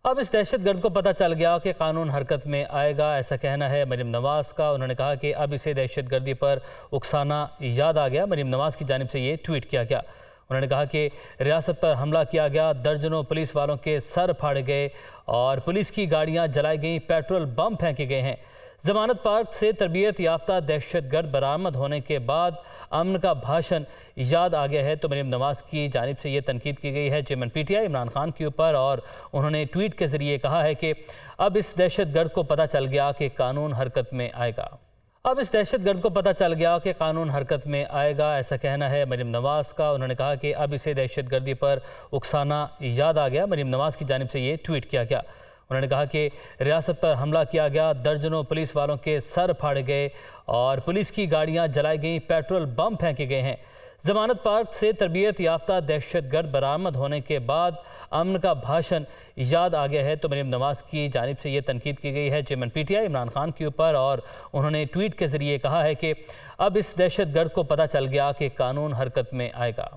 اب اس دہشت گرد کو پتہ چل گیا کہ قانون حرکت میں آئے گا، ایسا کہنا ہے مریم نواز کا۔ انہوں نے کہا کہ اب اسے دہشت گردی پر اکسانا یاد آ گیا۔ مریم نواز کی جانب سے یہ ٹویٹ کیا گیا۔ انہوں نے کہا کہ ریاست پر حملہ کیا گیا، درجنوں پولیس والوں کے سر پھاڑے گئے اور پولیس کی گاڑیاں جلائی گئیں، پیٹرول بم پھینکے گئے ہیں۔ ضمانت پارک سے تربیت یافتہ دہشت گرد برآمد ہونے کے بعد امن کا بھاشن یاد آ گیا ہے تو مریم نواز کی جانب سے یہ تنقید کی گئی ہے chairman P T I Imran Khan کے اوپر، اور انہوں نے ٹویٹ کے ذریعے کہا ہے کہ اب اس دہشت گرد کو پتہ چل گیا کہ قانون حرکت میں آئے گا۔ اب اس دہشت گرد کو پتہ چل گیا کہ قانون حرکت میں آئے گا، ایسا کہنا ہے مریم نواز کا۔ انہوں نے کہا کہ اب اسے دہشت گردی پر اکسانا یاد آ گیا۔ مریم نواز کی جانب سے یہ ٹویٹ کیا گیا۔ انہوں نے کہا کہ ریاست پر حملہ کیا گیا، درجنوں پولیس والوں کے سر پھاڑے گئے اور پولیس کی گاڑیاں جلائی گئیں، پیٹرول بم پھینکے گئے ہیں۔ ضمانت پارک سے تربیت یافتہ دہشت گرد برآمد ہونے کے بعد امن کا بھاشن یاد آ گیا ہے تو مریم نواز کی جانب سے یہ تنقید کی گئی ہے chairman P T I Imran Khan کے اوپر، اور انہوں نے ٹویٹ کے ذریعے کہا ہے کہ اب اس دہشت گرد کو پتہ چل گیا کہ قانون حرکت میں آئے گا۔